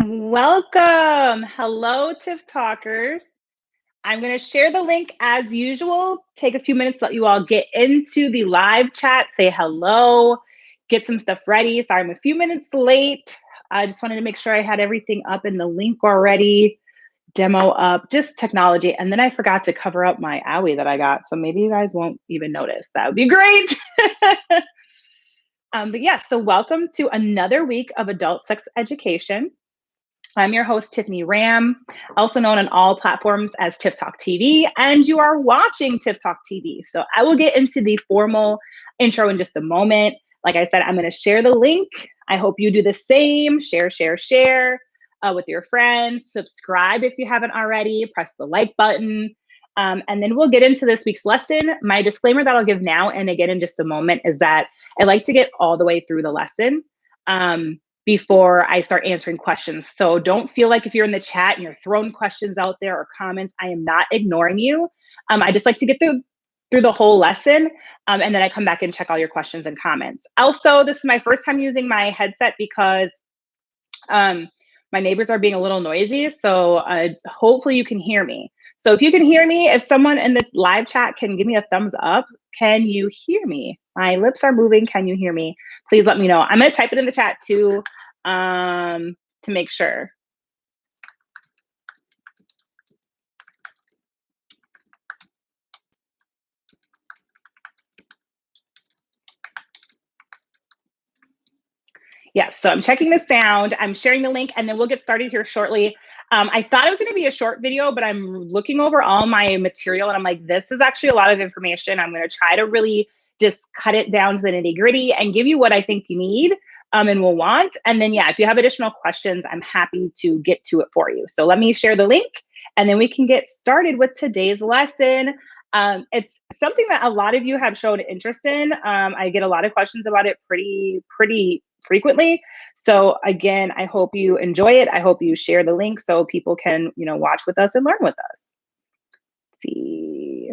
Welcome. Hello, Tiff Talkers. I'm going to share the link as usual. Take a few minutes to let you all get into the live chat, say hello, get some stuff ready. Sorry, I'm a few minutes late. I just wanted to make sure I had everything up in the link already, demo up, just technology. And then I forgot to cover up my owie that I got. So maybe you guys won't even notice. That would be great. But yeah, so welcome to another week of adult sex education. I'm your host, Tiffany Ramm, also known on all platforms as TiffTALKTV, and you are watching TiffTALKTV. So I will get into the formal intro in just a moment. Like I said, I'm going to share the link. I hope you do the same. Share with your friends. Subscribe if you haven't already. Press the like button. And then we'll get into this week's lesson. My disclaimer that I'll give now and again in just a moment is that I like to get all the way through the lesson. Before I start answering questions. So don't feel like if you're in the chat and you're throwing questions out there or comments, I am not ignoring you. I just like to get through the whole lesson. And then I come back and check all your questions and comments. Also, this is my first time using my headset because my neighbors are being a little noisy. So hopefully you can hear me. So if you can hear me, if someone in the live chat can give me a thumbs up, can you hear me? My lips are moving. Can you hear me? Please let me know. I'm going to type it in the chat too to make sure. Yes, so I'm checking the sound. I'm sharing the link and then we'll get started here shortly. I thought it was going to be a short video, but I'm looking over all my material and I'm like, this is actually a lot of information. I'm going to try to really just cut it down to the nitty gritty and give you what I think you need and will want. And then, yeah, if you have additional questions, I'm happy to get to it for you. So let me share the link and then we can get started with today's lesson. It's something that a lot of you have shown interest in. I get a lot of questions about it pretty frequently. So again, I hope you enjoy it. I hope you share the link so people can, watch with us and learn with us. Let's see,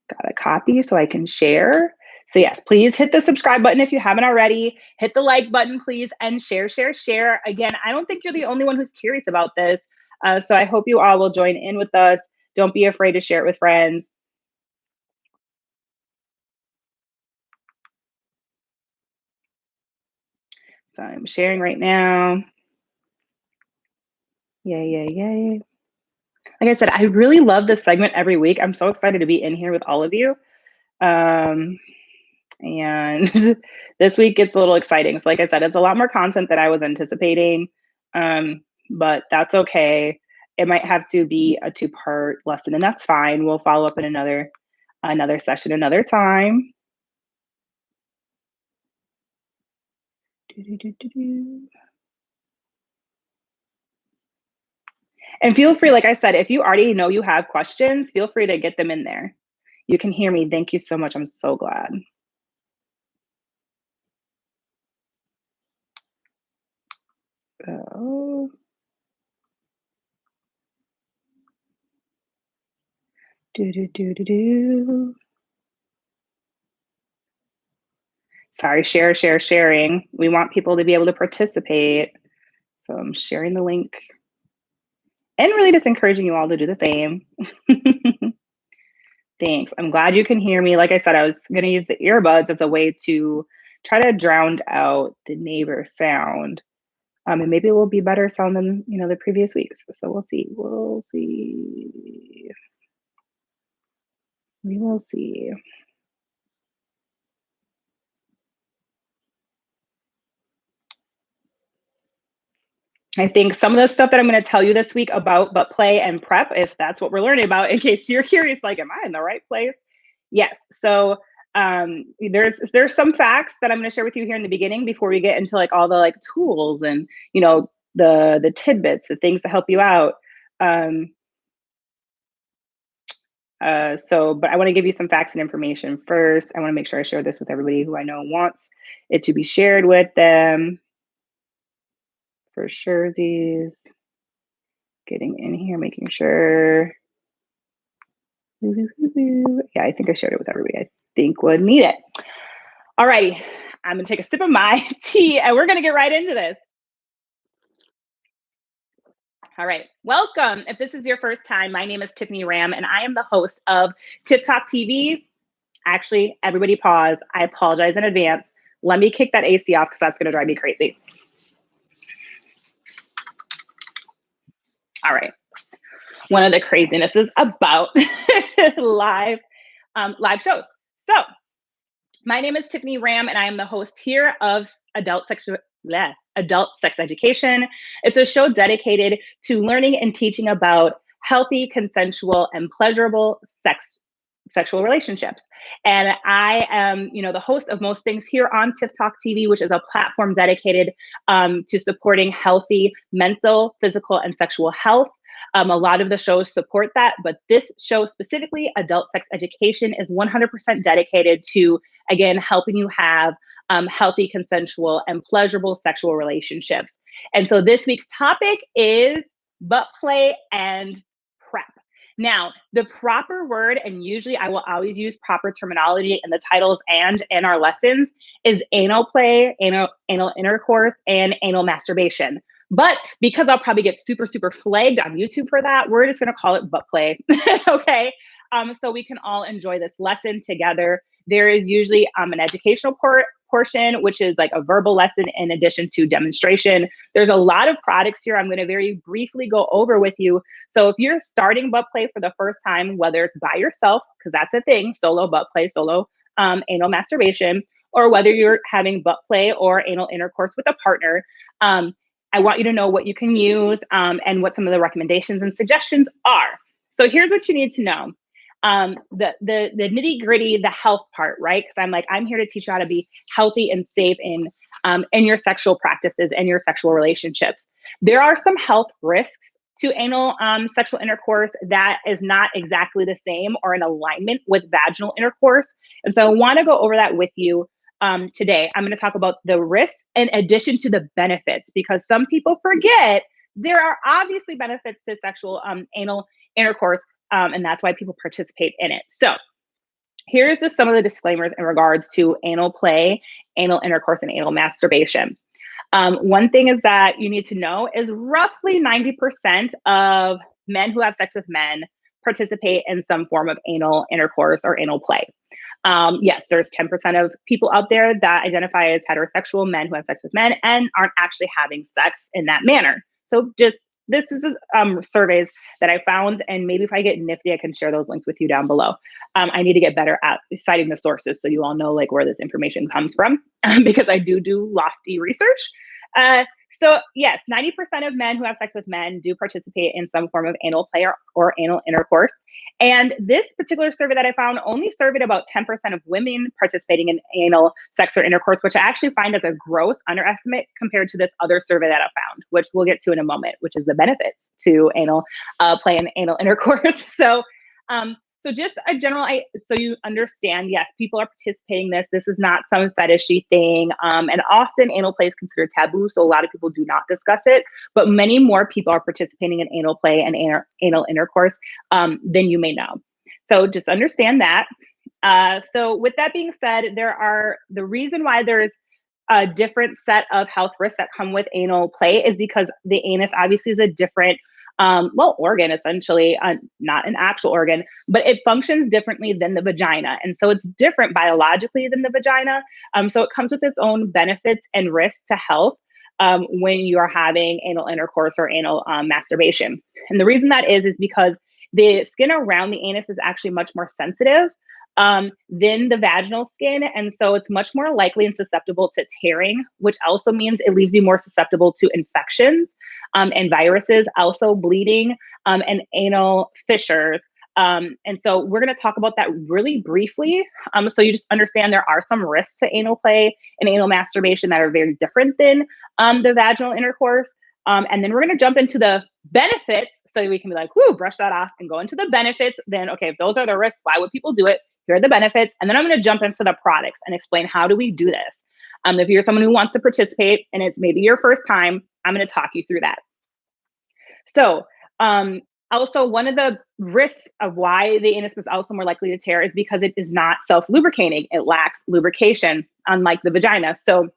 got a copy so I can share. So yes, please hit the subscribe button if you haven't already. Hit the like button, please, and share. Again, I don't think you're the only one who's curious about this. So I hope you all will join in with us. Don't be afraid to share it with friends. So I'm sharing right now. Yay. Like I said, I really love this segment every week. I'm so excited to be in here with all of you. And this week gets a little exciting. So like I said, it's a lot more content than I was anticipating, but that's okay. It might have to be a 2-part lesson and that's fine. We'll follow up in another session, another time. And feel free, like I said, if you already know you have questions, feel free to get them in there. You can hear me. Thank you so much. I'm so glad. Oh. Sorry, sharing. We want people to be able to participate. So I'm sharing the link and really just encouraging you all to do the same. Thanks. I'm glad you can hear me. Like I said, I was going to use the earbuds as a way to try to drown out the neighbor sound. And maybe it will be better sound than, the previous weeks. So we'll see. We will see. I think some of the stuff that I'm going to tell you this week about butt play and prep, if that's what we're learning about, in case you're curious, like, am I in the right place? Yes. So there's some facts that I'm going to share with you here in the beginning before we get into like all the like tools and the tidbits, the things to help you out. But I want to give you some facts and information first. I want to make sure I share this with everybody who I know wants it to be shared with them. For sure, these getting in here, making sure. Yeah, I think I shared it with everybody I think would need it. All righty, I'm gonna take a sip of my tea and we're gonna get right into this. All right. Welcome. If this is your first time, my name is Tiffany Ramm, and I am the host of TiffTALKTV. Actually, everybody pause. I apologize in advance. Let me kick that AC off because that's going to drive me crazy. All right. One of the craziness is about live shows. So, my name is Tiffany Ramm, and I am the host here of Adult Sex Education. It's a show dedicated to learning and teaching about healthy, consensual, and pleasurable sexual relationships. And I am, the host of most things here on TiffTALKTV, which is a platform dedicated to supporting healthy mental, physical, and sexual health. A lot of the shows support that, but this show specifically, Adult Sex Education, is 100% dedicated to, again, helping you have healthy, consensual, and pleasurable sexual relationships. And so this week's topic is butt play and prep. Now, the proper word, and usually I will always use proper terminology in the titles and in our lessons, is anal play, anal intercourse, and anal masturbation. But because I'll probably get super, super flagged on YouTube for that, we're just going to call it butt play. Okay. So we can all enjoy this lesson together. There is usually an educational portion, which is like a verbal lesson in addition to demonstration. There's a lot of products here I'm going to very briefly go over with you. So if you're starting butt play for the first time, whether it's by yourself, because that's a thing, solo butt play, solo anal masturbation, or whether you're having butt play or anal intercourse with a partner, I want you to know what you can use and what some of the recommendations and suggestions are. So here's what you need to know. The nitty gritty, the health part, right? Because I'm here to teach you how to be healthy and safe in your sexual practices and your sexual relationships. There are some health risks to anal sexual intercourse that is not exactly the same or in alignment with vaginal intercourse. And so I want to go over that with you today. I'm going to talk about the risks in addition to the benefits, because some people forget there are obviously benefits to sexual anal intercourse. And that's why people participate in it. So here's just some of the disclaimers in regards to anal play, anal intercourse, and anal masturbation. One thing is that you need to know is roughly 90% of men who have sex with men participate in some form of anal intercourse or anal play. Yes, there's 10% of people out there that identify as heterosexual men who have sex with men and aren't actually having sex in that manner. So this is surveys that I found, and maybe if I get nifty, I can share those links with you down below. I need to get better at citing the sources so you all know like where this information comes from because I do lofty research. So yes, 90% of men who have sex with men do participate in some form of anal play or anal intercourse. And this particular survey that I found only surveyed about 10% of women participating in anal sex or intercourse, which I actually find as a gross underestimate compared to this other survey that I found, which we'll get to in a moment, which is the benefits to anal play and anal intercourse. So just a general, so you understand, yes, people are participating in this. This is not some fetishy thing. And often anal play is considered taboo, so a lot of people do not discuss it, but many more people are participating in anal play and anal intercourse than you may know. So just understand that. So with that being said, the reason why there's a different set of health risks that come with anal play is because the anus obviously is a different organ, essentially, not an actual organ, but it functions differently than the vagina. And so it's different biologically than the vagina. So it comes with its own benefits and risks to health when you're having anal intercourse or anal masturbation. And the reason that is because the skin around the anus is actually much more sensitive than the vaginal skin. And so it's much more likely and susceptible to tearing, which also means it leaves you more susceptible to infections and viruses, also bleeding and anal fissures. And so we're going to talk about that really briefly. So you just understand there are some risks to anal play and anal masturbation that are very different than the vaginal intercourse. And then we're going to jump into the benefits so we can be like, whoo, brush that off and go into the benefits. Then, okay, if those are the risks, why would people do it? Here are the benefits. And then I'm going to jump into the products and explain how do we do this. If you're someone who wants to participate and it's maybe your first time, I'm going to talk you through that. So also, one of the risks of why the anus is also more likely to tear is because it is not self-lubricating. It lacks lubrication, unlike the vagina. So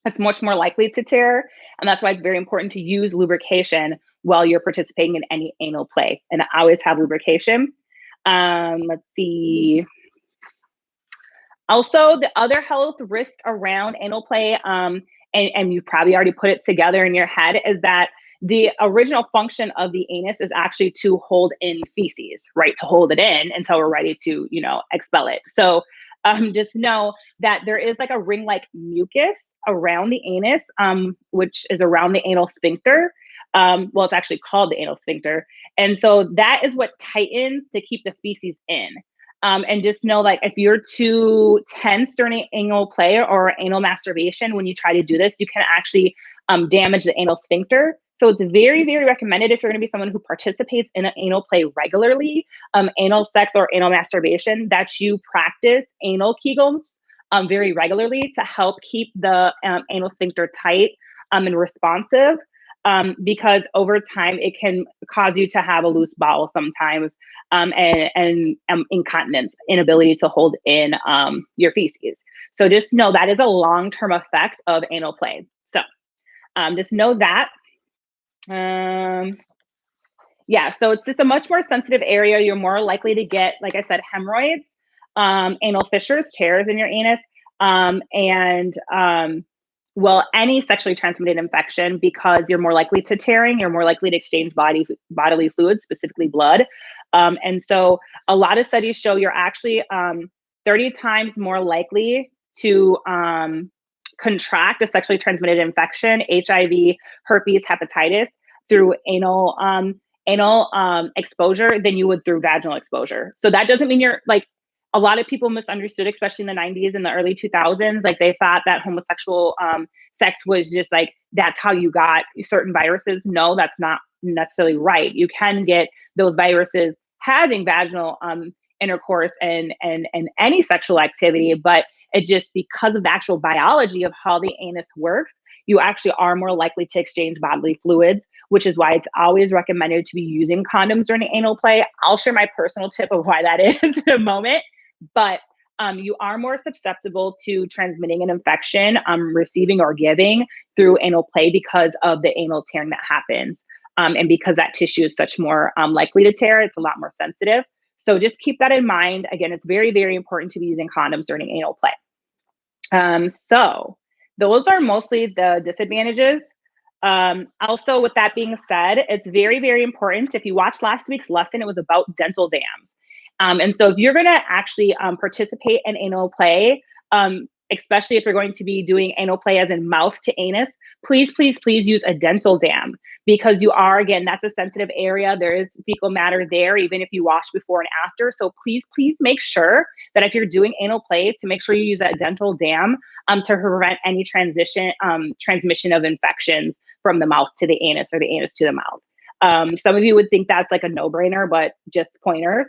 it's much more likely to tear. And that's why it's very important to use lubrication while you're participating in any anal play, and always have lubrication. Let's see. Also, the other health risk around anal play, and you probably already put it together in your head, is that the original function of the anus is actually to hold in feces, right? To hold it in until we're ready to, expel it. So just know that there is like a ring-like mucus around the anus, which is around the anal sphincter. Well, it's actually called the anal sphincter. And so that is what tightens to keep the feces in. And just know, like, if you're too tense during anal play or anal masturbation, when you try to do this, you can actually damage the anal sphincter. So it's very, very recommended if you're going to be someone who participates in an anal play regularly, anal sex or anal masturbation, that you practice anal Kegels very regularly to help keep the anal sphincter tight and responsive. Because over time, it can cause you to have a loose bowel sometimes, and incontinence, inability to hold in your feces. So just know that is a long-term effect of anal play. So just know that. Yeah, so it's just a much more sensitive area. You're more likely to get, like I said, hemorrhoids, anal fissures, tears in your anus, well, any sexually transmitted infection, because you're more likely to tearing, you're more likely to exchange bodily fluids, specifically blood. And so a lot of studies show you're actually 30 times more likely to contract a sexually transmitted infection, HIV, herpes, hepatitis, through anal exposure than you would through vaginal exposure. So that doesn't mean you're like, a lot of people misunderstood, especially in the 90s and the early 2000s. Like, they thought that homosexual sex was just like, that's how you got certain viruses. No, that's not necessarily right. You can get those viruses having vaginal intercourse and any sexual activity, but it just, because of the actual biology of how the anus works, you actually are more likely to exchange bodily fluids, which is why it's always recommended to be using condoms during anal play. I'll share my personal tip of why that is in a moment, but you are more susceptible to transmitting an infection, receiving or giving through anal play because of the anal tearing that happens. And because that tissue is such more likely to tear, it's a lot more sensitive. So just keep that in mind. Again, it's very, very important to be using condoms during anal play. So those are mostly the disadvantages. Also, with that being said, it's very, very important. If you watched last week's lesson, it was about dental dams. And so if you're going to actually participate in anal play, especially if you're going to be doing anal play as in mouth to anus, please, please, please use a dental dam, because you are, again, that's a sensitive area. There is fecal matter there, even if you wash before and after. So please, please make sure that if you're doing anal play, to make sure you use a dental dam to prevent any transmission of infections from the mouth to the anus or the anus to the mouth. Some of you would think that's like a no-brainer, but just pointers.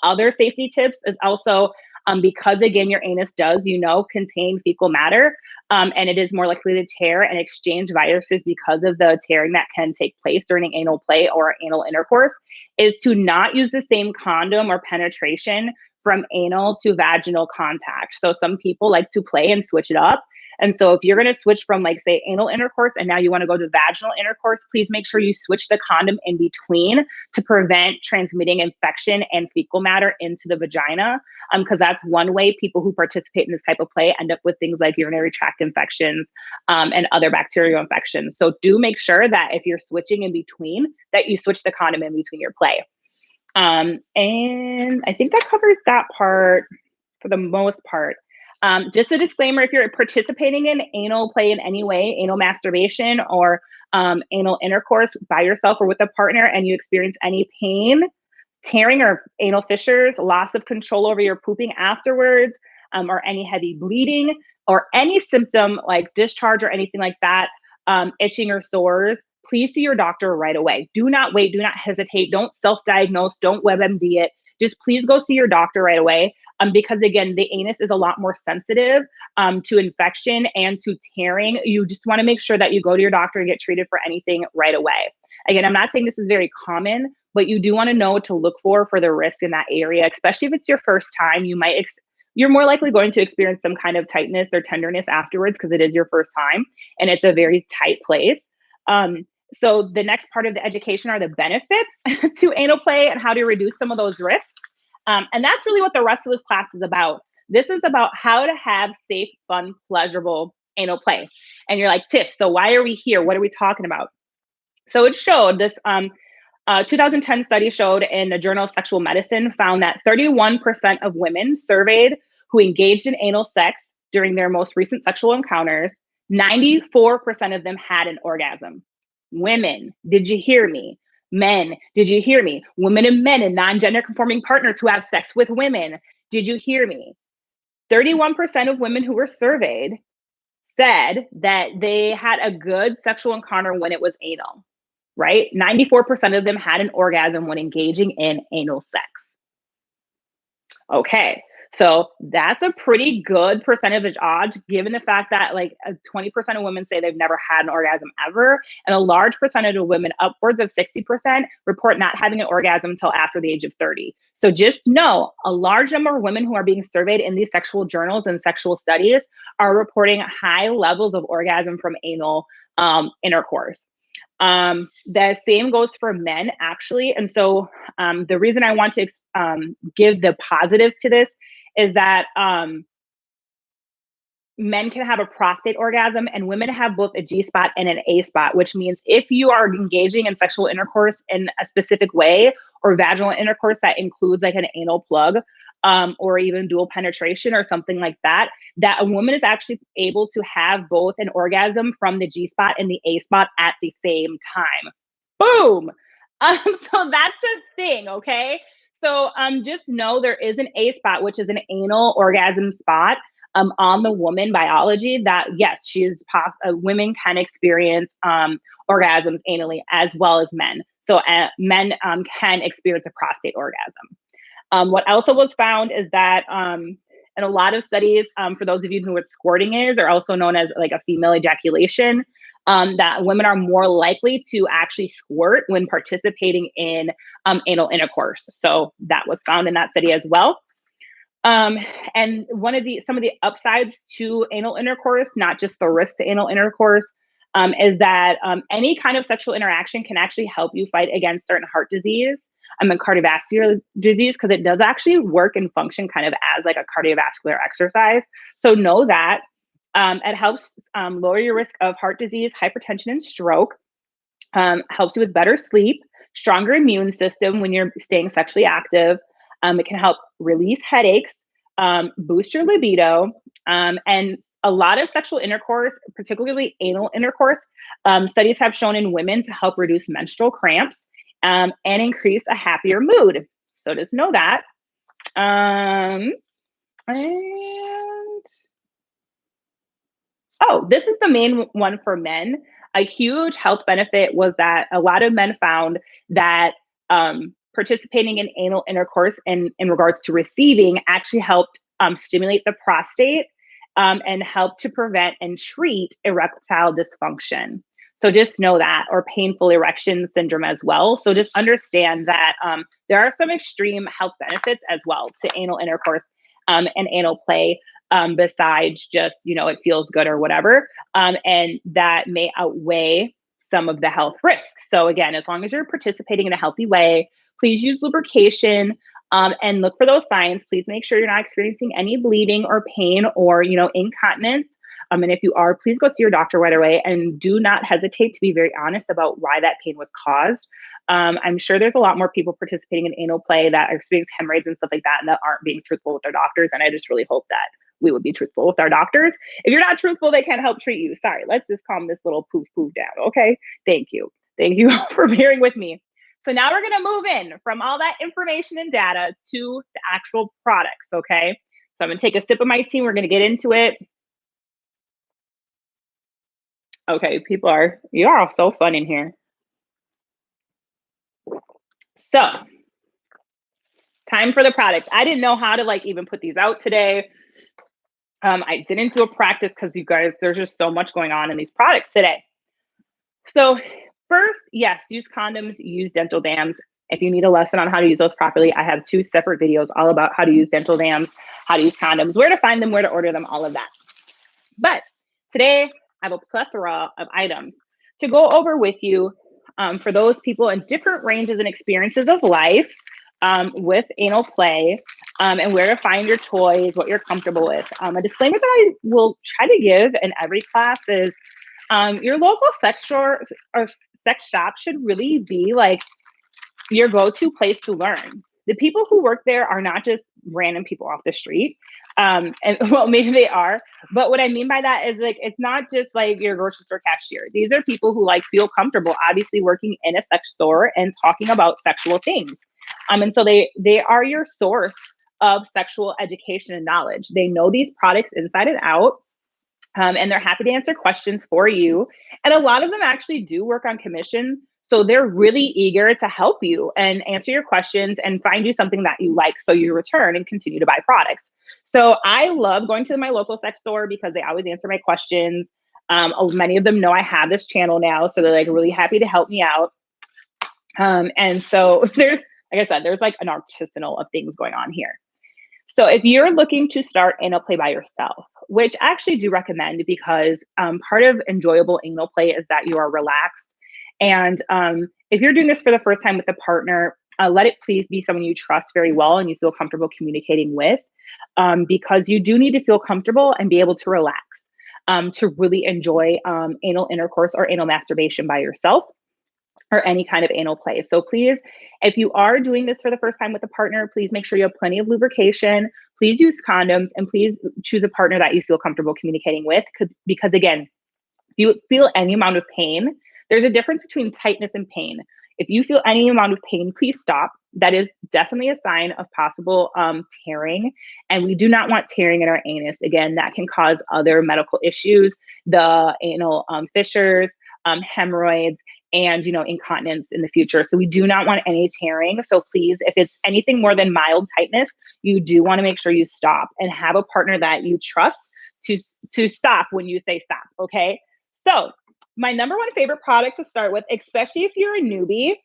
Other safety tips is also, because again, your anus does, contain fecal matter, and it is more likely to tear and exchange viruses because of the tearing that can take place during anal play or anal intercourse, is to not use the same condom or penetration from anal to vaginal contact. So some people like to play and switch it up. And so if you're going to switch from, like, say, anal intercourse and now you want to go to vaginal intercourse, please make sure you switch the condom in between to prevent transmitting infection and fecal matter into the vagina. Because that's one way people who participate in this type of play end up with things like urinary tract infections and other bacterial infections. So do make sure that if you're switching in between, that you switch the condom in between your play. And I think that covers that part for the most part. Just a disclaimer, if you're participating in anal play in any way, anal masturbation or anal intercourse by yourself or with a partner, and you experience any pain, tearing or anal fissures, loss of control over your pooping afterwards, or any heavy bleeding, or any symptom like discharge or anything like that, itching or sores, please see your doctor right away. Do not wait. Do not hesitate. Don't self-diagnose. Don't WebMD it. Just please go see your doctor right away. Because again, the anus is a lot more sensitive to infection and to tearing. You just want to make sure that you go to your doctor and get treated for anything right away. Again, I'm not saying this is very common, but you do want to know what to look for the risk in that area, especially if it's your first time. You're more likely going to experience some kind of tightness or tenderness afterwards because it is your first time and it's a very tight place. So the next part of the education are the benefits to anal play and how to reduce some of those risks. And that's really what the rest of this class is about. This is about how to have safe, fun, pleasurable anal play. And you're like, Tiff, so why are we here? What are we talking about? So it showed this 2010 study showed in the Journal of Sexual Medicine found that 31% of women surveyed who engaged in anal sex during their most recent sexual encounters, 94% of them had an orgasm. Women, did you hear me? Men, did you hear me? Women and men and non-gender conforming partners who have sex with women, did you hear me? 31% of women who were surveyed said that they had a good sexual encounter when it was anal, right? 94% of them had an orgasm when engaging in anal sex. Okay, so that's a pretty good percentage odds given the fact that like 20% of women say they've never had an orgasm ever, and a large percentage of women, upwards of 60%, report not having an orgasm until after the age of 30. So just know a large number of women who are being surveyed in these sexual journals and sexual studies are reporting high levels of orgasm from anal intercourse. The same goes for men, actually. And so the reason I want to give the positives to this is that men can have a prostate orgasm and women have both a G spot and an A spot, which means if you are engaging in sexual intercourse in a specific way or vaginal intercourse that includes like an anal plug or even dual penetration or something like that, that a woman is actually able to have both an orgasm from the G spot and the A spot at the same time. Boom. So that's a thing, okay? So just know there is an A spot, which is an anal orgasm spot on the woman biology that, yes, women can experience orgasms anally as well as men. So men can experience a prostate orgasm. What also was found is that in a lot of studies, for those of you who know what squirting is, or also known as like a female ejaculation, that women are more likely to actually squirt when participating in anal intercourse. So that was found in that study as well. And some of the upsides to anal intercourse, not just the risk to anal intercourse, is that any kind of sexual interaction can actually help you fight against certain heart disease and cardiovascular disease, because it does actually work and function kind of as like a cardiovascular exercise. So know that it helps lower your risk of heart disease, hypertension, and stroke. Helps you with better sleep, stronger immune system when you're staying sexually active. It can help release headaches, boost your libido, and a lot of sexual intercourse, particularly anal intercourse, studies have shown in women to help reduce menstrual cramps and increase a happier mood. So just know that. And this is the main one for men. A huge health benefit was that a lot of men found that participating in anal intercourse in regards to receiving actually helped stimulate the prostate and help to prevent and treat erectile dysfunction. So just know that, or painful erection syndrome as well. So just understand that there are some extreme health benefits as well to anal intercourse and anal play, besides just, it feels good or whatever. And that may outweigh some of the health risks. So again, as long as you're participating in a healthy way, please use lubrication and look for those signs. Please make sure you're not experiencing any bleeding or pain or, incontinence. And if you are, please go see your doctor right away, and do not hesitate to be very honest about why that pain was caused. I'm sure there's a lot more people participating in anal play that are experiencing hemorrhoids and stuff like that and that aren't being truthful with their doctors. And I just really hope that we would be truthful with our doctors. If you're not truthful, they can't help treat you. Sorry, let's just calm this little poof down, okay? Thank you. Thank you for bearing with me. So now we're gonna move in from all that information and data to the actual products, okay? So I'm gonna take a sip of my tea, we're gonna get into it. Okay, you are all so fun in here. So, time for the products. I didn't know how to even put these out today. I didn't do a practice because you guys, there's just so much going on in these products today. So first, yes, use condoms, use dental dams. If you need a lesson on how to use those properly, I have 2 separate videos all about how to use dental dams, how to use condoms, where to find them, where to order them, all of that. But today, I have a plethora of items to go over with you for those people in different ranges and experiences of life with anal play, and where to find your toys, what you're comfortable with. A disclaimer that I will try to give in every class is your local sex store or sex shop should really be like your go-to place to learn. The people who work there are not just random people off the street. And well, maybe they are, but what I mean by that is like, it's not just like your grocery store cashier. These are people who like feel comfortable, obviously working in a sex store and talking about sexual things. And so they are your source of sexual education and knowledge. They know these products inside and out. And they're happy to answer questions for you. And a lot of them actually do work on commission. So they're really eager to help you and answer your questions and find you something that you like so you return and continue to buy products. So I love going to my local sex store because they always answer my questions. Many of them know I have this channel now, so they're like really happy to help me out. And so there's, like I said, there's like an artisanal of things going on here. So if you're looking to start anal play by yourself, which I actually do recommend because part of enjoyable anal play is that you are relaxed. And if you're doing this for the first time with a partner, let it please be someone you trust very well and you feel comfortable communicating with, because you do need to feel comfortable and be able to relax to really enjoy anal intercourse or anal masturbation by yourself or any kind of anal play. So please, if you are doing this for the first time with a partner, please make sure you have plenty of lubrication. Please use condoms and please choose a partner that you feel comfortable communicating with. Because again, if you feel any amount of pain, there's a difference between tightness and pain. If you feel any amount of pain, please stop. That is definitely a sign of possible tearing. And we do not want tearing in our anus. Again, that can cause other medical issues, the anal fissures, hemorrhoids, and incontinence in the future. So we do not want any tearing. So please, if it's anything more than mild tightness, you do want to make sure you stop and have a partner that you trust to stop when you say stop. Okay. So my number one favorite product to start with, especially if you're a newbie,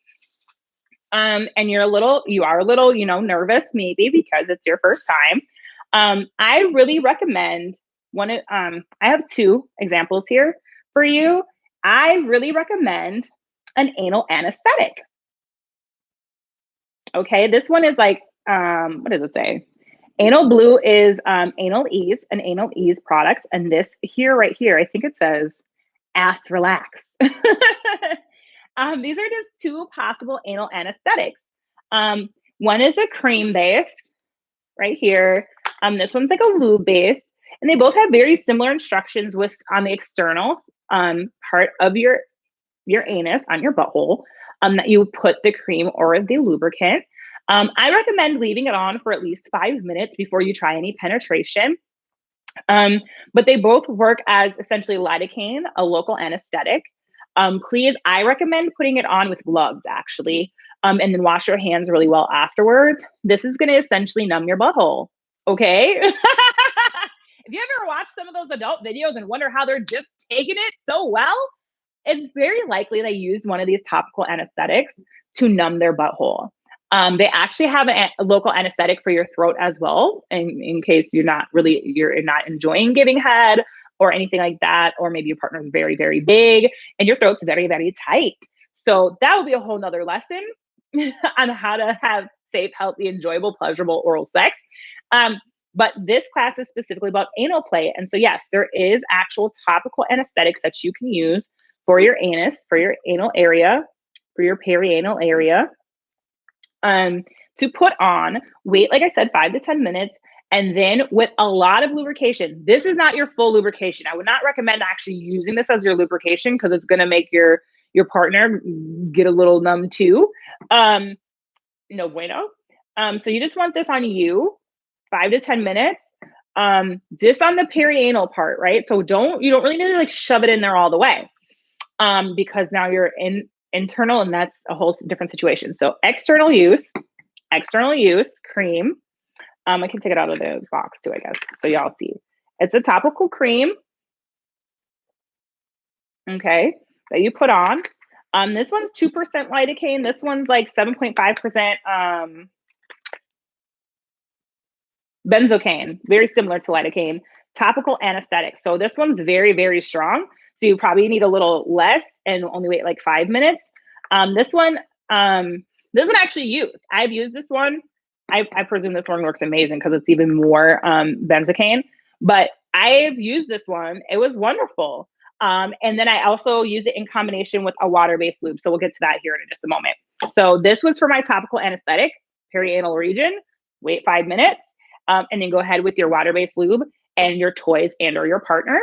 and you are a little, nervous maybe because it's your first time. I really recommend I have two examples here for you. I really recommend an anal anesthetic. Okay, this one is like, what does it say? Anal Blue is Anal Ease, an anal ease product. And this here, right here, I think it says Ass Relax. These are just two possible anal anesthetics. One is a cream base right here. This one's like a lube base. And they both have very similar instructions on the external part of your anus, on your butthole, that you put the cream or the lubricant. I recommend leaving it on for at least 5 minutes before you try any penetration. But they both work as essentially lidocaine, a local anesthetic. Please, I recommend putting it on with gloves actually, and then wash your hands really well afterwards. This is going to essentially numb your butthole. Okay. If you ever watch some of those adult videos and wonder how they're just taking it so well, it's very likely they use one of these topical anesthetics to numb their butthole. They actually have a local anesthetic for your throat as well, in case you're not enjoying giving head or anything like that, or maybe your partner's very, very big and your throat's very, very tight. So that will be a whole nother lesson on how to have safe, healthy, enjoyable, pleasurable oral sex. But this class is specifically about anal play. And so yes, there is actual topical anesthetics that you can use for your anus, for your anal area, for your perianal area, to put on. Wait, like I said, 5 to 10 minutes. And then with a lot of lubrication. This is not your full lubrication. I would not recommend actually using this as your lubrication because it's going to make your partner get a little numb too. No bueno. So you just want this on you, 5 to 10 minutes, just on the perianal part, right? So you don't really need to like shove it in there all the way, because now you're internal and that's a whole different situation. So external use, cream. I can take it out of the box too, I guess, so y'all see. It's a topical cream, okay, that you put on. This one's 2% lidocaine. This one's like 7.5% benzocaine, very similar to lidocaine. Topical anesthetic. So this one's very, very strong. So you probably need a little less and only wait like 5 minutes. This one, I actually use. I've used this one. I presume this one works amazing because it's even more benzocaine. But I've used this one. It was wonderful. And then I also use it in combination with a water-based lube. So we'll get to that here in just a moment. So this was for my topical anesthetic, perianal region. Wait 5 minutes, and then go ahead with your water-based lube and your toys and or your partner,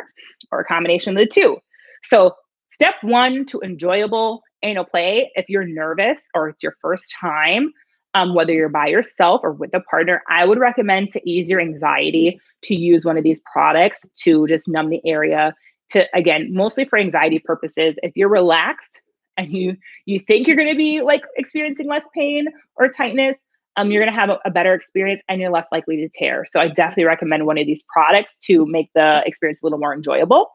or a combination of the two. So step one to enjoyable anal play, if you're nervous or it's your first time, whether you're by yourself or with a partner, I would recommend to ease your anxiety to use one of these products to just numb the area. To, again, mostly for anxiety purposes. If you're relaxed and you think you're going to be like experiencing less pain or tightness, you're going to have a better experience and you're less likely to tear. So I definitely recommend one of these products to make the experience a little more enjoyable.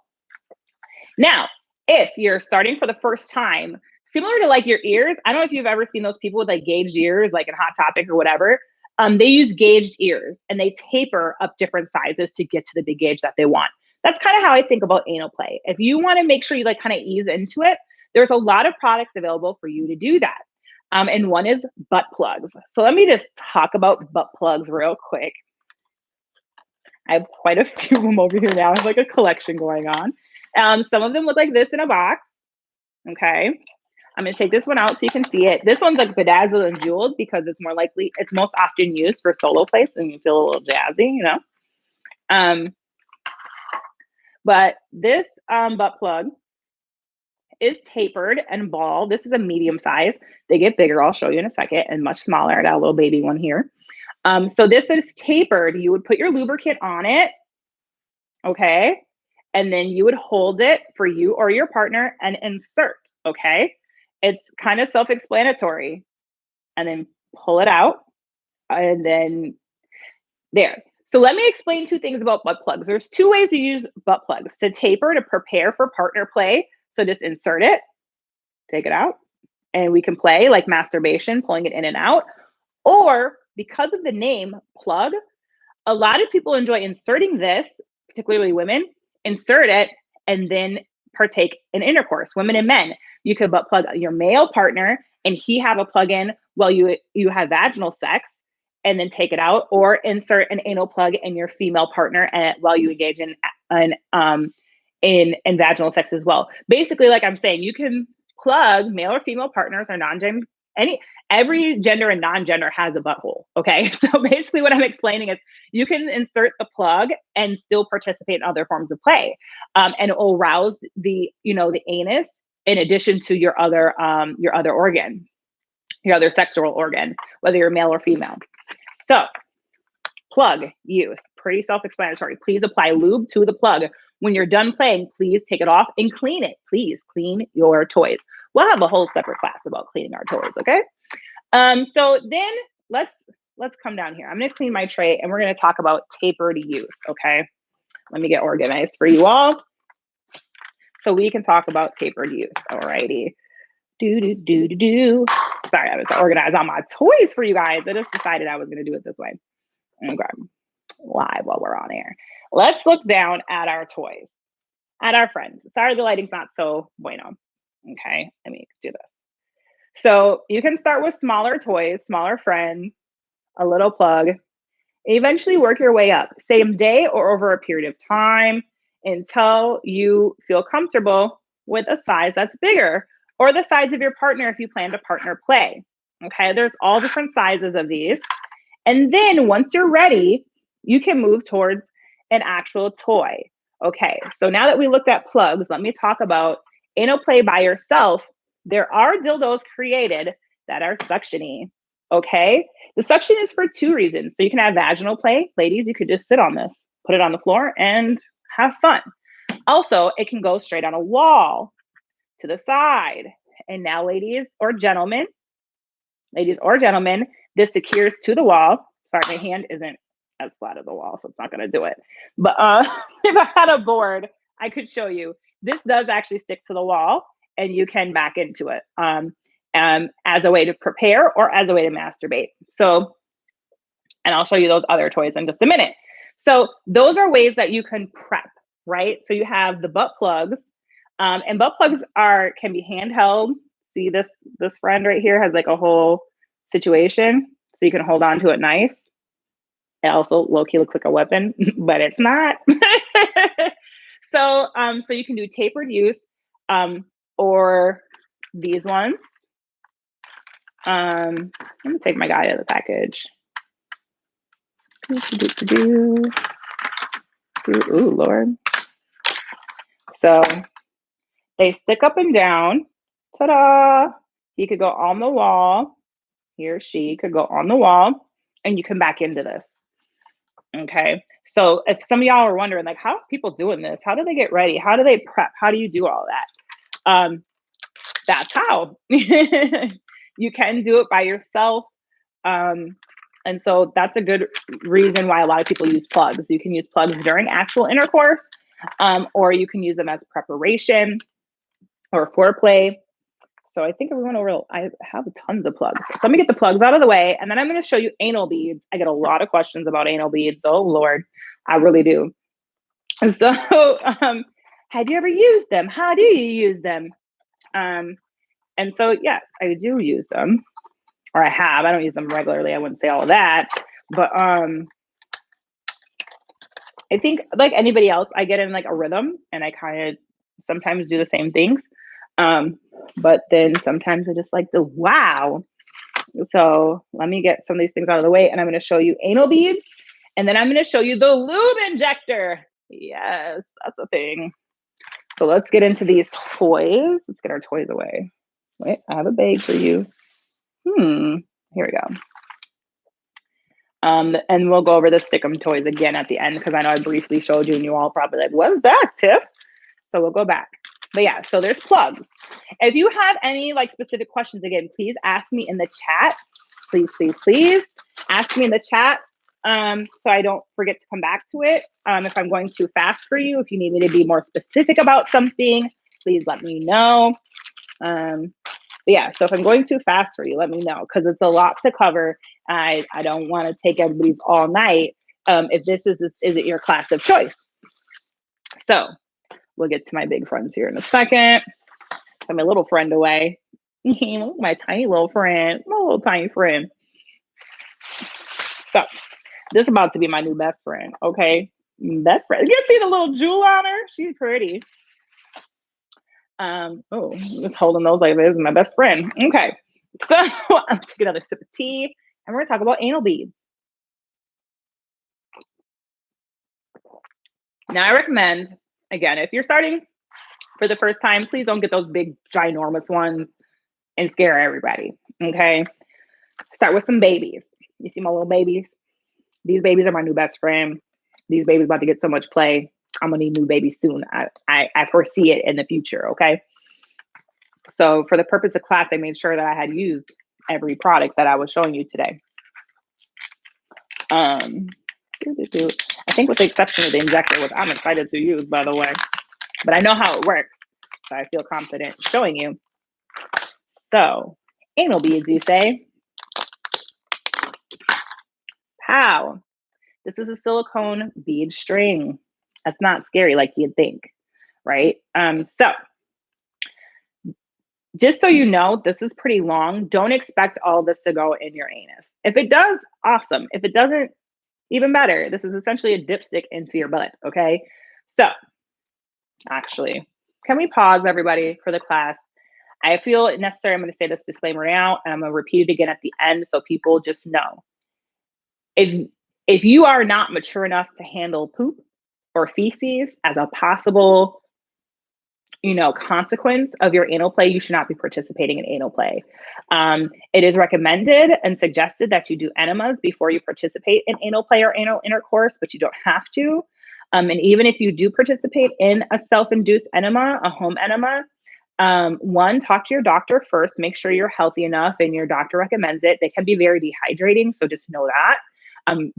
Now, if you're starting for the first time, similar to like your ears, I don't know if you've ever seen those people with like gauged ears, like in Hot Topic or whatever. They use gauged ears and they taper up different sizes to get to the big gauge that they want. That's kind of how I think about anal play. If you want to make sure you like kind of ease into it, there's a lot of products available for you to do that. And one is butt plugs. So let me just talk about butt plugs real quick. I have quite a few of them over here now. I have like a collection going on. Some of them look like this in a box. Okay. I'm going to take this one out so you can see it. This one's like bedazzled and jeweled because it's most often used for solo play, so you feel a little jazzy, you know. But this butt plug is tapered and ball. This is a medium size. They get bigger. I'll show you in a second, and much smaller. I got a little baby one here. So this is tapered. You would put your lubricant on it. Okay. And then you would hold it for you or your partner and insert. Okay. It's kind of self-explanatory. And then pull it out. And then there. So let me explain 2 things about butt plugs. There's 2 ways to use butt plugs: to taper, to prepare for partner play. So just insert it, take it out, and we can play like masturbation, pulling it in and out. Or because of the name plug, a lot of people enjoy inserting this, particularly women, insert it and then partake in intercourse. Women and men, you could butt plug your male partner and he have a plug in while you have vaginal sex, and then take it out, or insert an anal plug in your female partner and while you engage in vaginal sex as well. Basically, like I'm saying, you can plug male or female partners or non-gender, every gender and non-gender has a butthole. Okay. So basically what I'm explaining is you can insert the plug and still participate in other forms of play. And it will arouse the anus in addition to your other organ, your other sexual organ, whether you're male or female. So plug use, pretty self-explanatory. Please apply lube to the plug. When you're done playing, please take it off and clean it. Please clean your toys. We'll have a whole separate class about cleaning our toys, okay? So then let's come down here. I'm going to clean my tray and we're going to talk about tapered use, okay? Let me get organized for you all so we can talk about tapered use. Alrighty. Sorry, I was organized on my toys for you guys. I just decided I was going to do it this way. Okay. Live while we're on air. Let's look down at our toys, at our friends. Sorry, the lighting's not so bueno. Okay, let me do this. So you can start with smaller toys, smaller friends, a little plug. Eventually work your way up, same day or over a period of time, until you feel comfortable with a size that's bigger, or the size of your partner if you plan to partner play. Okay, there's all different sizes of these. And then once you're ready, you can move towards an actual toy. Okay, so now that we looked at plugs, let me talk about anal play by yourself. There are dildos created that are suction-y. Okay, the suction is for 2 reasons. So you can have vaginal play. Ladies, you could just sit on this, put it on the floor and have fun. Also, it can go straight on a wall, to the side. And now ladies or gentlemen, this secures to the wall. Sorry, my hand isn't as flat as a wall, so it's not going to do it. But if I had a board, I could show you. This does actually stick to the wall and you can back into it as a way to prepare or as a way to masturbate. So, and I'll show you those other toys in just a minute. So those are ways that you can prep, right? So you have the butt plugs, and butt plugs can be handheld. See this this friend right here has like a whole situation, so you can hold on to it nice. It also low-key looks like a weapon, but it's not. So you can do tapered use, or these ones. Let me take my guy out of the package. Ooh, Lord. So they stick up and down. Ta-da! He could go on the wall. He or she could go on the wall, and you come back into this. Okay. So if some of y'all are wondering, like, how are people doing this? How do they get ready? How do they prep? How do you do all that? That's how. You can do it by yourself. And so that's a good reason why a lot of people use plugs. You can use plugs during actual intercourse, or you can use them as preparation or foreplay. So I think everyone over, I have tons of plugs. So let me get the plugs out of the way, and then I'm going to show you anal beads. I get a lot of questions about anal beads. Oh, Lord, I really do. And so have you ever used them? How do you use them? And so, yes, I do use them, or I have. I don't use them regularly. I wouldn't say all of that. But I think like anybody else, I get in like a rhythm, and I kind of sometimes do the same things. But then sometimes I just like to wow. So let me get some of these things out of the way, and I'm going to show you anal beads, and then I'm going to show you the lube injector. Yes, that's a thing. So let's get into these toys. Let's get our toys away. Wait, I have a bag for you. Here we go. And we'll go over the Stickum toys again at the end, because I know I briefly showed you and you all probably like, what's that, Tiff? So we'll go back. But yeah, so there's plugs. If you have any like specific questions, again, please ask me in the chat. Please, please, please ask me in the chat, so I don't forget to come back to it. If I'm going too fast for you, if you need me to be more specific about something, please let me know. But yeah, so if I'm going too fast for you, let me know, because it's a lot to cover. I don't want to take everybody's all night if this isn't your class of choice. So we'll get to my big friends here in a second. Put my little friend away. My tiny little friend, my little tiny friend. So this is about to be my new best friend, okay? Best friend. You see the little jewel on her? She's pretty. Oh, just holding those like this is my best friend. Okay. So I'm taking another sip of tea, and we're gonna talk about anal beads. Now I recommend, again, if you're starting for the first time, please don't get those big ginormous ones and scare everybody. Okay. Start with some babies. You see my little babies? These babies are my new best friend. These babies about to get so much play. I'm gonna need new babies soon. I foresee it in the future. Okay. So for the purpose of class, I made sure that I had used every product that I was showing you today. I think with the exception of the injector, which I'm excited to use, by the way, but I know how it works, so I feel confident showing you. So anal beads, you say? Pow. This is a silicone bead string. That's not scary like you'd think, right? So just so you know, this is pretty long. Don't expect all this to go in your anus. If it does, awesome. If it doesn't, even better. This is essentially a dipstick into your butt, okay? So actually, can we pause, everybody, for the class? I feel it necessary. I'm going to say this disclaimer now, and I'm going to repeat it again at the end so people just know. If you are not mature enough to handle poop or feces as a possible, consequence of your anal play, you should not be participating in anal play. It is recommended and suggested that you do enemas before you participate in anal play or anal intercourse, but you don't have to. And even if you do participate in a self-induced enema, a home enema, one, talk to your doctor first, make sure you're healthy enough and your doctor recommends it. They can be very dehydrating, so just know that.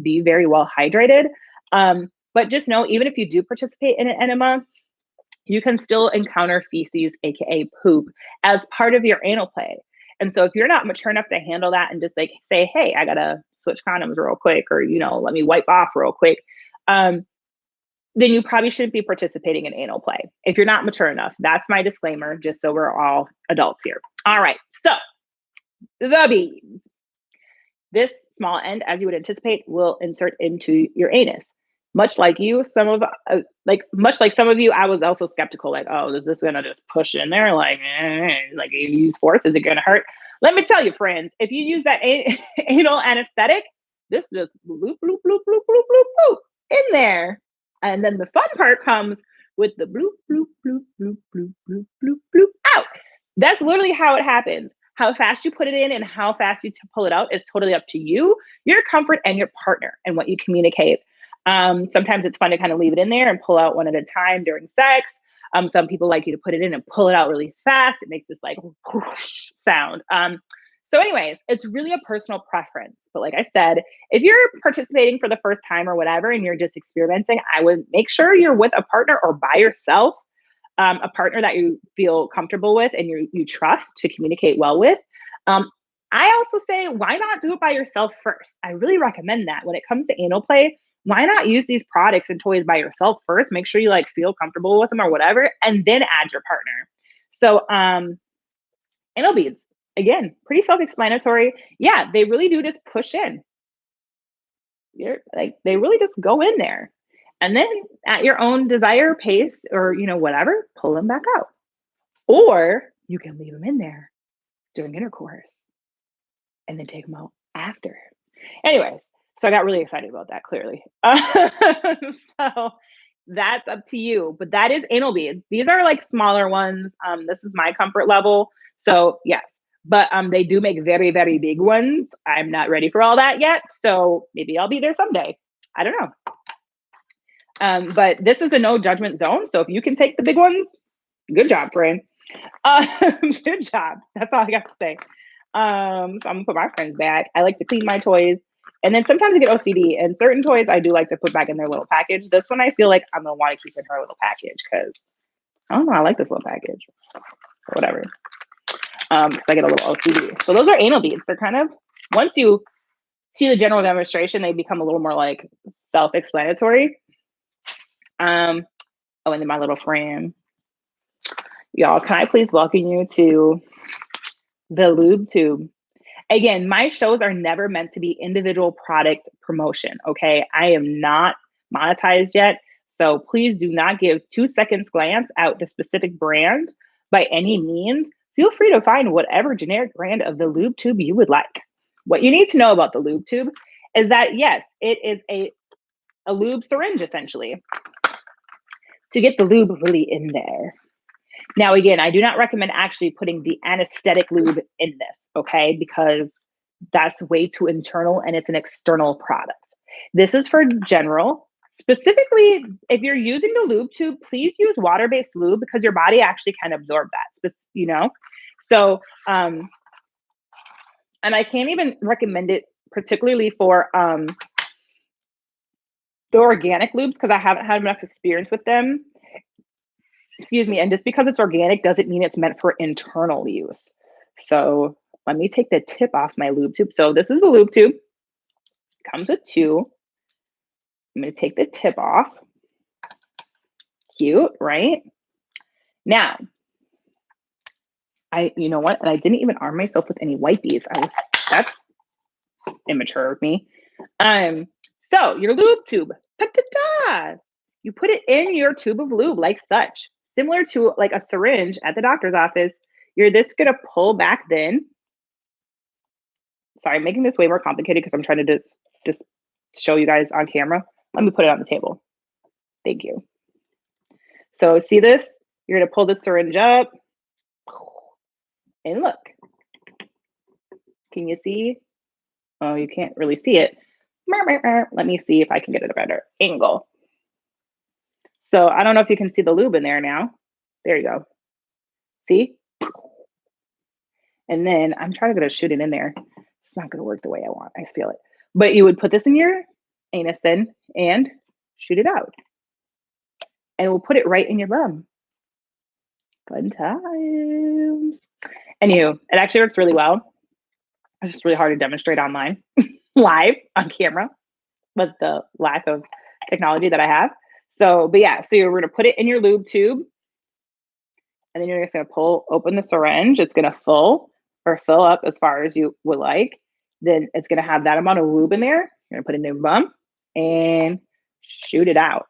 Be very well hydrated. But just know, even if you do participate in an enema, you can still encounter feces, aka poop, as part of your anal play. And so if you're not mature enough to handle that and just like say, hey, I gotta switch condoms real quick, or let me wipe off real quick, then you probably shouldn't be participating in anal play if you're not mature enough. That's my disclaimer, just so we're all adults here. All right. So the beads. This small end, as you would anticipate, will insert into your anus. Much like you, much like some of you, I was also skeptical, like, oh, is this gonna just push in there? Like you use force, is it gonna hurt? Let me tell you, friends, if you use that anal anesthetic, this just bloop, bloop, bloop, bloop, bloop, bloop, bloop in there. And then the fun part comes with the bloop, bloop, bloop, bloop, bloop, bloop, bloop, bloop out. That's literally how it happens. How fast you put it in and how fast you pull it out is totally up to you, your comfort, and your partner and what you communicate. Sometimes it's fun to kind of leave it in there and pull out one at a time during sex. Some people like you to put it in and pull it out really fast. It makes this like whoosh sound. So, anyways, it's really a personal preference. But like I said, if you're participating for the first time or whatever, and you're just experimenting, I would make sure you're with a partner or by yourself, a partner that you feel comfortable with and you trust to communicate well with. I also say, why not do it by yourself first? I really recommend that when it comes to anal play. Why not use these products and toys by yourself first? Make sure you like feel comfortable with them or whatever, and then add your partner. So, anal beads, again, pretty self-explanatory. Yeah, they really do just push in. They really just go in there. And then at your own desire, pace, or whatever, pull them back out. Or you can leave them in there during intercourse and then take them out after. Anyways, so I got really excited about that, clearly. So that's up to you. But that is anal beads. These are like smaller ones. This is my comfort level. So yes. But they do make very, very big ones. I'm not ready for all that yet. So maybe I'll be there someday. I don't know. But this is a no judgment zone. So if you can take the big ones, good job, friend. Good job. That's all I got to say. So I'm gonna put my friends back. I like to clean my toys. And then sometimes I get OCD, and certain toys I do like to put back in their little package. This one I feel like I'm gonna want to keep in her little package because I don't know, I like this little package or whatever. I get a little OCD. So those are anal beads. They're kind of, once you see the general demonstration, they become a little more like self-explanatory. And then my little friend. Y'all, can I please welcome you to the Lube Tube? Again, my shows are never meant to be individual product promotion, okay? I am not monetized yet, so please do not give 2 seconds glance out the specific brand by any means. Feel free to find whatever generic brand of the Lube Tube you would like. What you need to know about the Lube Tube is that, yes, it is a lube syringe, essentially, to get the lube really in there. Now, again, I do not recommend actually putting the anesthetic lube in this, okay? Because that's way too internal and it's an external product. This is for general. Specifically, if you're using the Lube Tube, please use water-based lube because your body actually can absorb that, So, and I can't even recommend it particularly for the organic lubes because I haven't had enough experience with them. Excuse me. And just because it's organic doesn't mean it's meant for internal use. So let me take the tip off my Lube Tube. So this is the Lube Tube. Comes with 2. I'm going to take the tip off. Cute, right? Now, you know what? And I didn't even arm myself with any wipies. That's immature of me. So your Lube Tube, you put it in your tube of lube like such. Similar to like a syringe at the doctor's office, you're just gonna pull back then. Sorry, I'm making this way more complicated because I'm trying to just show you guys on camera. Let me put it on the table. Thank you. So see this? You're gonna pull the syringe up and look. Can you see? Oh, you can't really see it. Let me see if I can get it a better angle. So I don't know if you can see the lube in there now. There you go. See? And then I'm trying to shoot it in there. It's not going to work the way I want. I feel it. But you would put this in your anus then and shoot it out. And we'll put it right in your bum. Fun times. Anywho, it actually works really well. It's just really hard to demonstrate online, live on camera, with the lack of technology that I have. So, but yeah, so you're going to put it in your Lube Tube. And then you're just going to open the syringe. It's going to fill or fill up as far as you would like. Then it's going to have that amount of lube in there. You're going to put it in your bum and shoot it out.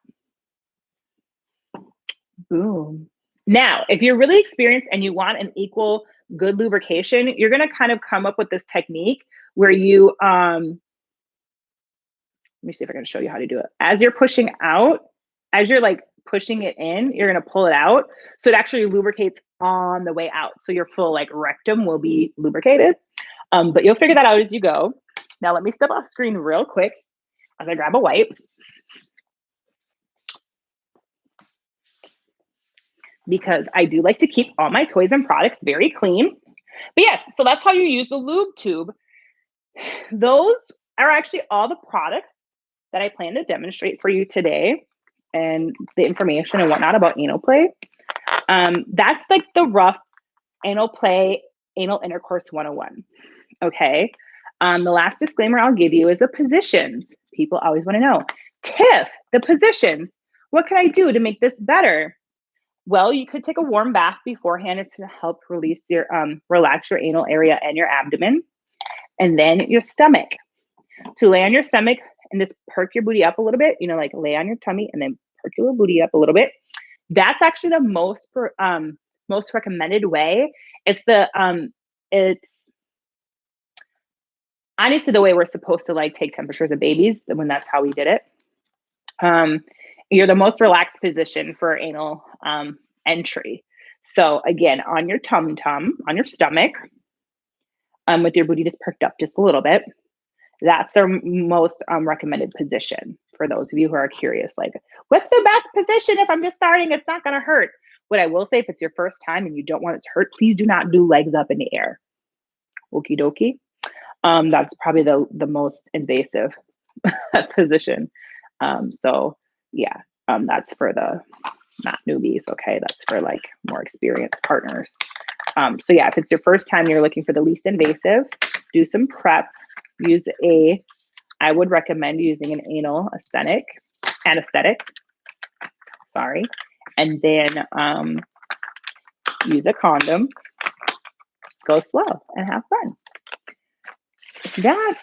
Boom. Now, if you're really experienced and you want an equal good lubrication, you're going to kind of come up with this technique where you, let me see if I can show you how to do it. As you're pushing out, as you're like pushing it in, you're going to pull it out. So it actually lubricates on the way out. So your full like rectum will be lubricated. But you'll figure that out as you go. Now let me step off screen real quick as I grab a wipe. Because I do like to keep all my toys and products very clean. But yes, so that's how you use the Lube Tube. Those are actually all the products that I plan to demonstrate for you today, and the information and whatnot about anal play. That's like the rough anal play, anal intercourse 101. Okay. The last disclaimer I'll give you is the positions. People always want to know, Tiff, the positions. What can I do to make this better? Well, you could take a warm bath beforehand. It's going to help release your, relax your anal area and your abdomen. And then your stomach. To lay on your stomach and just perk your booty up a little bit, you know, like lay on your tummy and then perk your booty up a little bit. That's actually the most recommended way. It's honestly the way we're supposed to like take temperatures of babies when that's how we did it. You're the most relaxed position for anal entry. So again, on your tum-tum, on your stomach, with your booty just perked up just a little bit. That's their most recommended position for those of you who are curious, like, what's the best position if I'm just starting? It's not going to hurt. What I will say, if it's your first time and you don't want it to hurt, please do not do legs up in the air. Okie dokie. That's probably the most invasive position. So yeah, that's for the not newbies. Okay. That's for like more experienced partners. So yeah, if it's your first time, you're looking for the least invasive, do some prep, I would recommend using an anal anesthetic, sorry. And then, use a condom, go slow and have fun. That's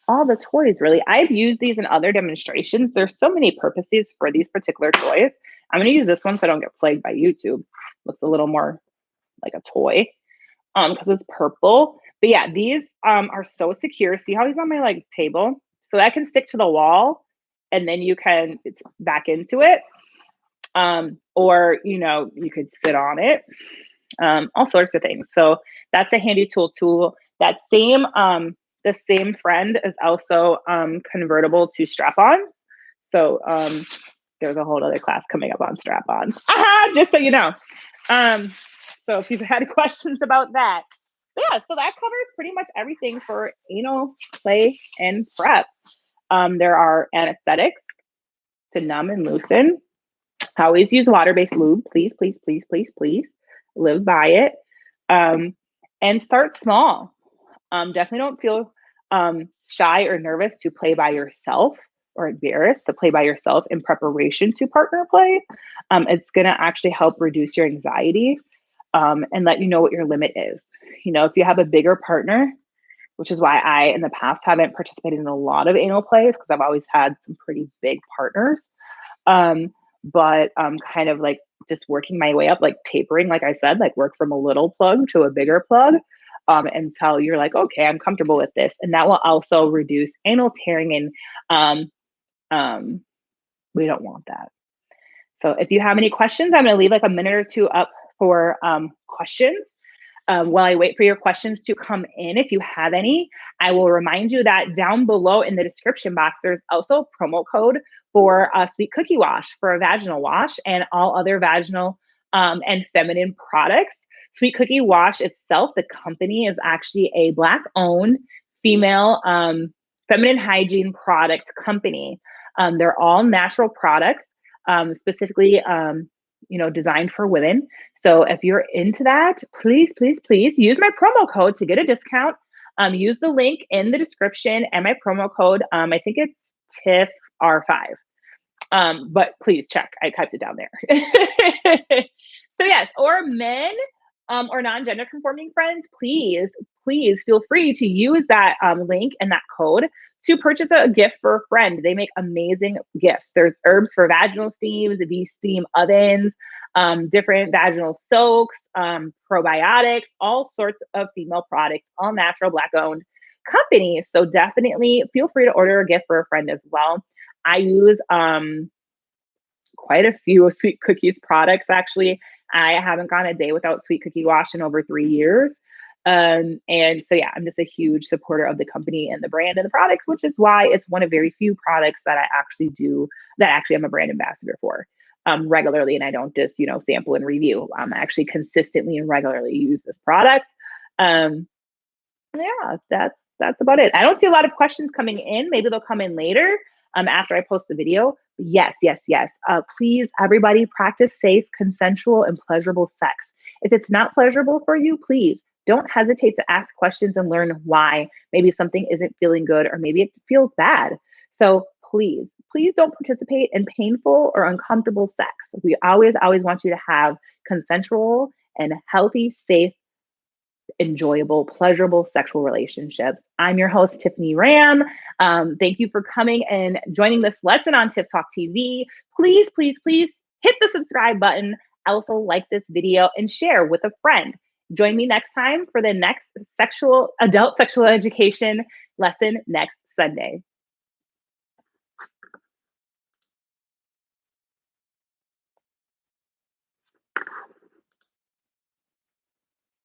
all the toys, really. I've used these in other demonstrations. There's so many purposes for these particular toys. I'm going to use this one so I don't get flagged by YouTube. Looks a little more like a toy, because it's purple. But yeah, these are so secure. See how he's on my like table? So that can stick to the wall and then it's back into it. Or, you know, you could sit on it, all sorts of things. So that's a handy tool. That same, the same friend is also convertible to strap-ons. So there's a whole other class coming up on strap-ons, just so you know. So if you've had questions about that. But yeah, so that covers pretty much everything for anal play and prep. There are anesthetics to numb and loosen. I always use water-based lube. Please, please, please, please, please live by it. And start small. Definitely don't feel shy or nervous to play by yourself or embarrassed to play by yourself in preparation to partner play. It's going to actually help reduce your anxiety and let you know what your limit is. You know, if you have a bigger partner, which is why I, in the past, haven't participated in a lot of anal plays because I've always had some pretty big partners. But kind of like just working my way up, like tapering, like I said, like work from a little plug to a bigger plug until you're like, okay, I'm comfortable with this. And that will also reduce anal tearing, and we don't want that. So if you have any questions, I'm going to leave like a minute or two up for questions. While I wait for your questions to come in, if you have any, I will remind you that down below in the description box, there's also a promo code for a Sweet Cookie Wash for a vaginal wash and all other vaginal and feminine products. Sweet Cookie Wash itself, the company, is actually a Black-owned female feminine hygiene product company. They're all natural products, specifically designed for women. So if you're into that, please, please, please use my promo code to get a discount. Use the link in the description and my promo code. I think it's TiffR5. But please check. I typed it down there. So yes, or men, or non-gender conforming friends, please feel free to use that link and that code to purchase a gift for a friend. They make amazing gifts. There's herbs for vaginal steams, these steam ovens, different vaginal soaks, probiotics, all sorts of female products, all natural, Black owned companies. So definitely feel free to order a gift for a friend as well. I use quite a few Sweet Cookies products actually. I haven't gone a day without Sweet Cookie Wash in over 3 years. And so, yeah, I'm just a huge supporter of the company and the brand and the products, which is why it's one of very few products that I actually do that actually I'm a brand ambassador for regularly. And I don't just, sample and review. I actually consistently and regularly use this product. Yeah, that's about it. I don't see a lot of questions coming in. Maybe they'll come in later after I post the video. Yes, yes, yes. Please, everybody, practice safe, consensual, and pleasurable sex. If it's not pleasurable for you, please don't hesitate to ask questions and learn why. Maybe something isn't feeling good or maybe it feels bad. So please don't participate in painful or uncomfortable sex. We always want you to have consensual and healthy, safe, enjoyable, pleasurable sexual relationships. I'm your host, Tiffany Ramm. Thank you for coming and joining this lesson on TiffTALKTV. Please hit the subscribe button. Also like this video and share with a friend. Join me next time for the next adult sexual education lesson next Sunday.